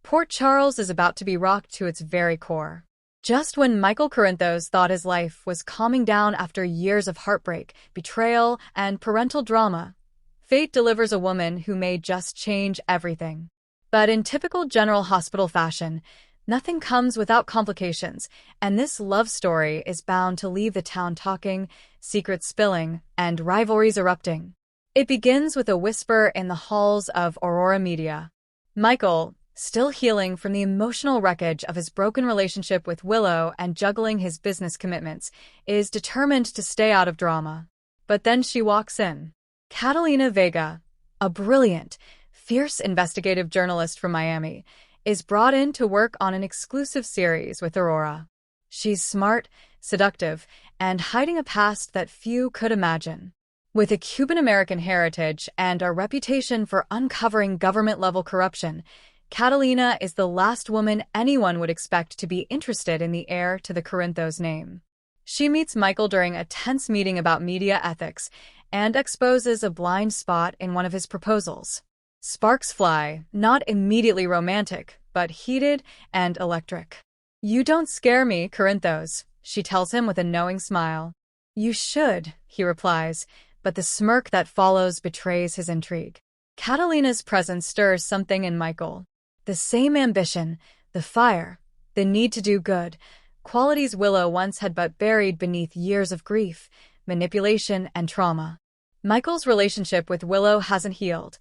Port Charles is about to be rocked to its very core. Just when Michael Corinthos thought his life was calming down after years of heartbreak, betrayal, and parental drama, fate delivers a woman who may just change everything. But in typical General Hospital fashion, nothing comes without complications, and this love story is bound to leave the town talking, secrets spilling, and rivalries erupting. It begins with a whisper in the halls of Aurora Media. Michael, still healing from the emotional wreckage of his broken relationship with Willow and juggling his business commitments, is determined to stay out of drama. But then she walks in. Catalina Vega, a brilliant, fierce investigative journalist from Miami, is brought in to work on an exclusive series with Aurora. She's smart, seductive, and hiding a past that few could imagine. With a Cuban-American heritage and a reputation for uncovering government-level corruption, Catalina is the last woman anyone would expect to be interested in the heir to the Corinthos name. She meets Michael during a tense meeting about media ethics and exposes a blind spot in one of his proposals. Sparks fly, not immediately romantic, but heated and electric. "You don't scare me, Corinthos," she tells him with a knowing smile. "You should," he replies, but the smirk that follows betrays his intrigue. Catalina's presence stirs something in Michael. The same ambition, the fire, the need to do good, qualities Willow once had but buried beneath years of grief, manipulation, and trauma. Michael's relationship with Willow hasn't healed.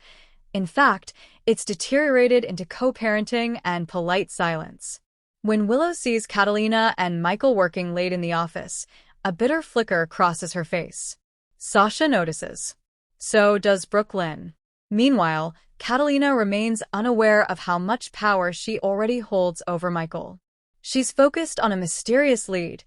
In fact, it's deteriorated into co-parenting and polite silence. When Willow sees Catalina and Michael working late in the office, a bitter flicker crosses her face. Sasha notices. So does Brooklyn. Meanwhile, Catalina remains unaware of how much power she already holds over Michael. She's focused on a mysterious lead.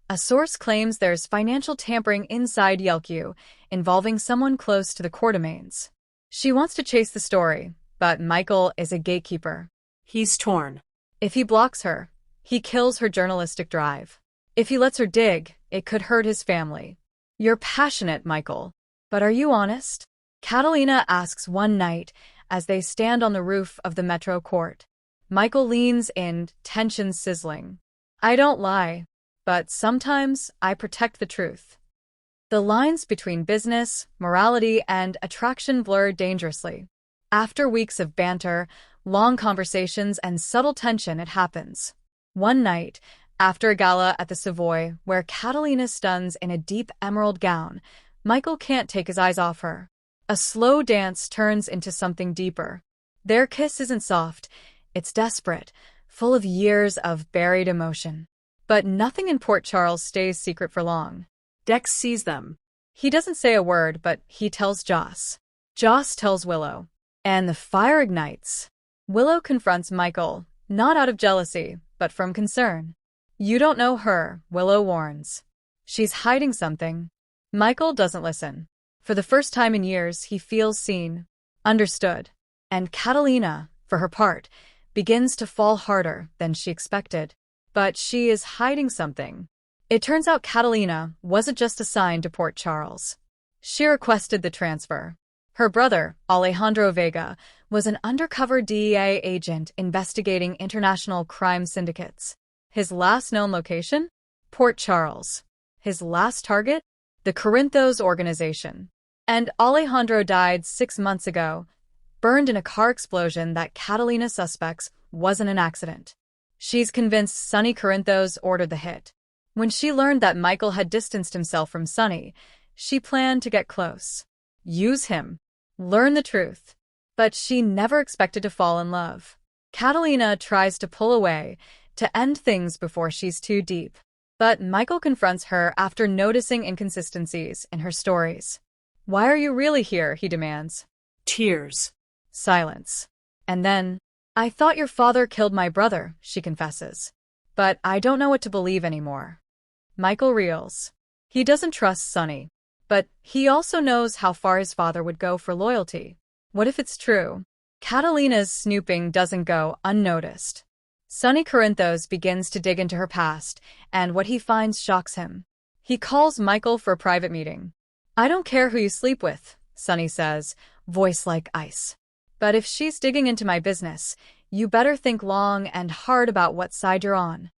A source claims there's financial tampering inside Yelku, involving someone close to the Quartermains. She wants to chase the story, but Michael is a gatekeeper. He's torn. If he blocks her, he kills her journalistic drive. If he lets her dig, it could hurt his family. "You're passionate, Michael. But are you honest?" Catalina asks one night as they stand on the roof of the Metro Court. Michael leans in, tension sizzling. "I don't lie, but sometimes I protect the truth." The lines between business, morality, and attraction blur dangerously. After weeks of banter, long conversations, and subtle tension, it happens. One night, after a gala at the Savoy, where Catalina stuns in a deep emerald gown, Michael can't take his eyes off her. A slow dance turns into something deeper. Their kiss isn't soft, it's desperate, full of years of buried emotion. But nothing in Port Charles stays secret for long. Dex sees them. He doesn't say a word, but he tells Joss. Joss tells Willow. And the fire ignites. Willow confronts Michael, not out of jealousy, but from concern. "You don't know her," Willow warns. "She's hiding something." Michael doesn't listen. For the first time in years, he feels seen, understood. And Catalina, for her part, begins to fall harder than she expected. But she is hiding something. It turns out Catalina wasn't just assigned to Port Charles. She requested the transfer. Her brother, Alejandro Vega, was an undercover DEA agent investigating international crime syndicates. His last known location? Port Charles. His last target? The Corinthos organization. And Alejandro died 6 months ago, burned in a car explosion that Catalina suspects wasn't an accident. She's convinced Sonny Corinthos ordered the hit. When she learned that Michael had distanced himself from Sonny, she planned to get close. Use him. Learn the truth. But she never expected to fall in love. Catalina tries to pull away, to end things before she's too deep. But Michael confronts her after noticing inconsistencies in her stories. "Why are you really here?" he demands. Tears. Silence. And then, "I thought your father killed my brother," she confesses. "But I don't know what to believe anymore." Michael reels. He doesn't trust Sonny. But he also knows how far his father would go for loyalty. What if it's true? Catalina's snooping doesn't go unnoticed. Sonny Corinthos begins to dig into her past, and what he finds shocks him. He calls Michael for a private meeting. "I don't care who you sleep with," Sonny says, voice like ice. "But if she's digging into my business, You better think long and hard about what side you're on.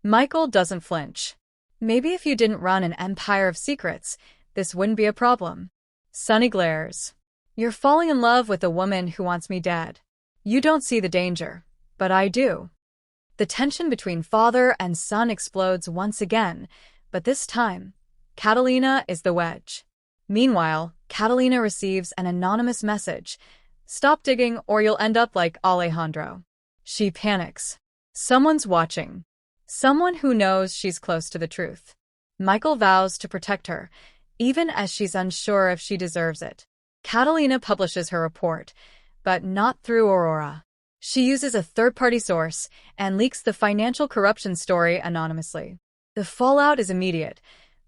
Michael doesn't flinch. Maybe if you didn't run an empire of secrets, this wouldn't be a problem. Sonny glares. You're falling in love with a woman who wants me dead. You don't see the danger, but I do. The tension between father and son explodes once again, but this time, Catalina is the wedge. Meanwhile, Catalina receives an anonymous message. Stop digging or you'll end up like Alejandro. She panics. Someone's watching. Someone who knows she's close to the truth. Michael vows to protect her, even as she's unsure if she deserves it. Catalina publishes her report, but not through Aurora. She uses a third-party source and leaks the financial corruption story anonymously. The fallout is immediate.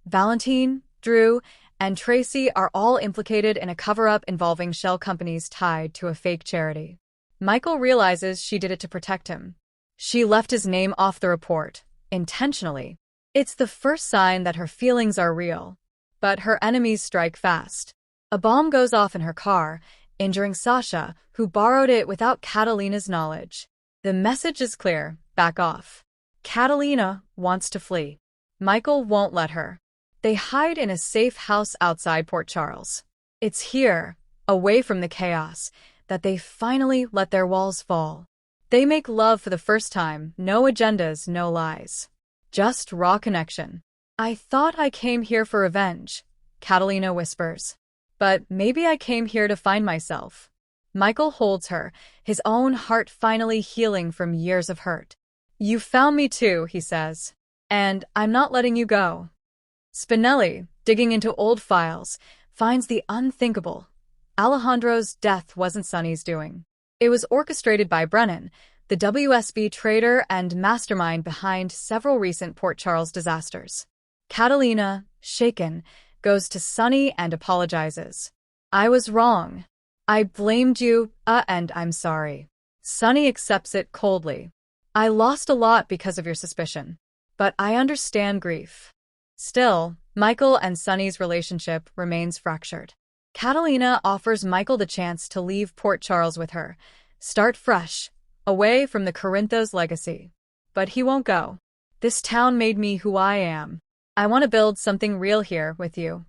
Valentine, Drew, and Tracy are all implicated in a cover-up involving shell companies tied to a fake charity. Michael realizes she did it to protect him. She left his name off the report, intentionally. It's the first sign that her feelings are real. But her enemies strike fast. A bomb goes off in her car, injuring Sasha, who borrowed it without Catalina's knowledge. The message is clear: back off. Catalina wants to flee. Michael won't let her. They hide in a safe house outside Port Charles. It's here, away from the chaos, that they finally let their walls fall. They make love for the first time, no agendas, no lies. Just raw connection. I thought I came here for revenge, Catalina whispers. But maybe I came here to find myself. Michael holds her, his own heart finally healing from years of hurt. You found me too, he says. And I'm not letting you go. Spinelli, digging into old files, finds the unthinkable. Alejandro's death wasn't Sonny's doing. It was orchestrated by Brennan, the WSB trader and mastermind behind several recent Port Charles disasters. Catalina, shaken, goes to Sonny and apologizes. I was wrong. I blamed you, and I'm sorry. Sonny accepts it coldly. I lost a lot because of your suspicion. But I understand grief. Still, Michael and Sonny's relationship remains fractured. Catalina offers Michael the chance to leave Port Charles with her, start fresh, away from the Corinthos legacy. But he won't go. This town made me who I am. I want to build something real here with you.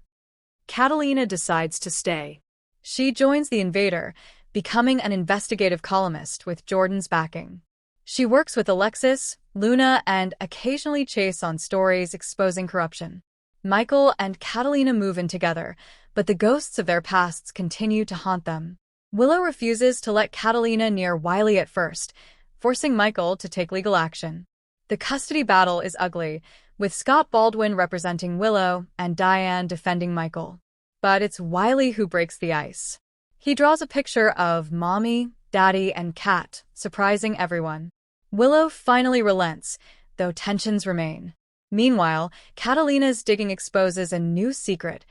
Catalina decides to stay. She joins the Invader, becoming an investigative columnist with Jordan's backing. She works with Alexis, Luna, and occasionally Chase on stories exposing corruption. Michael and Catalina move in together, but the ghosts of their pasts continue to haunt them. Willow refuses to let Catalina near Wiley at first, forcing Michael to take legal action. The custody battle is ugly, with Scott Baldwin representing Willow and Diane defending Michael. But it's Wiley who breaks the ice. He draws a picture of Mommy, Daddy, and Cat, surprising everyone. Willow finally relents, though tensions remain. Meanwhile, Catalina's digging exposes a new secret: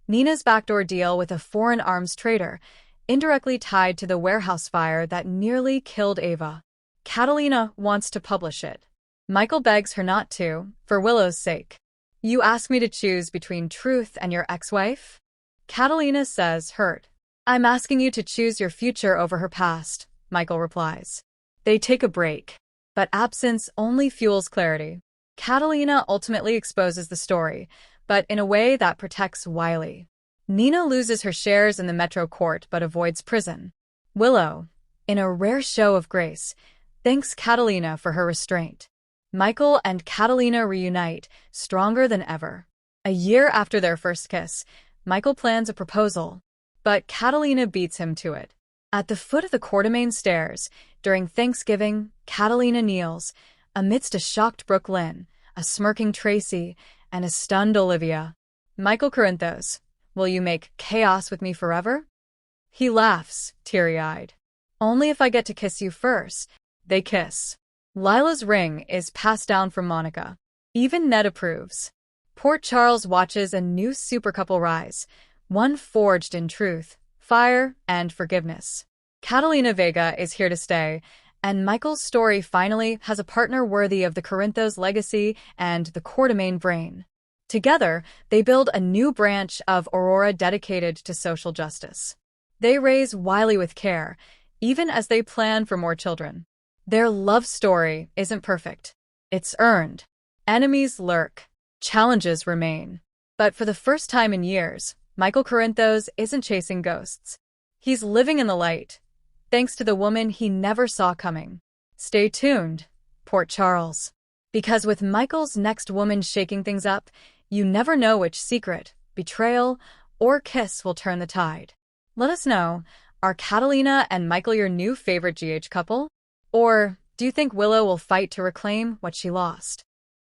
Nina's backdoor deal with a foreign arms trader, indirectly tied to the warehouse fire that nearly killed Ava. Catalina wants to publish it. Michael begs her not to, for Willow's sake. You ask me to choose between truth and your ex-wife? Catalina says, hurt. I'm asking you to choose your future over her past, Michael replies. They take a break. But absence only fuels clarity. Catalina ultimately exposes the story, but in a way that protects Wiley. Nina loses her shares in the Metro Court but avoids prison. Willow, in a rare show of grace, thanks Catalina for her restraint. Michael and Catalina reunite, stronger than ever. A year after their first kiss, Michael plans a proposal, but Catalina beats him to it. At the foot of the Quartermain stairs, during Thanksgiving, Catalina kneels, amidst a shocked Brooklyn, a smirking Tracy, and a stunned Olivia. Michael Corinthos, will you make chaos with me forever? He laughs, teary-eyed. Only if I get to kiss you first. They kiss. Lila's ring is passed down from Monica. Even Ned approves. Port Charles watches a new supercouple rise, one forged in truth, fire, and forgiveness. Catalina Vega is here to stay, and Michael's story finally has a partner worthy of the Corinthos legacy and the Quartermain brain. Together, they build a new branch of Aurora dedicated to social justice. They raise Wiley with care, even as they plan for more children. Their love story isn't perfect. It's earned. Enemies lurk. Challenges remain. But for the first time in years, Michael Corinthos isn't chasing ghosts. He's living in the light, thanks to the woman he never saw coming. Stay tuned, Port Charles. Because with Michael's next woman shaking things up, you never know which secret, betrayal, or kiss will turn the tide. Let us know, are Catalina and Michael your new favorite GH couple? Or do you think Willow will fight to reclaim what she lost?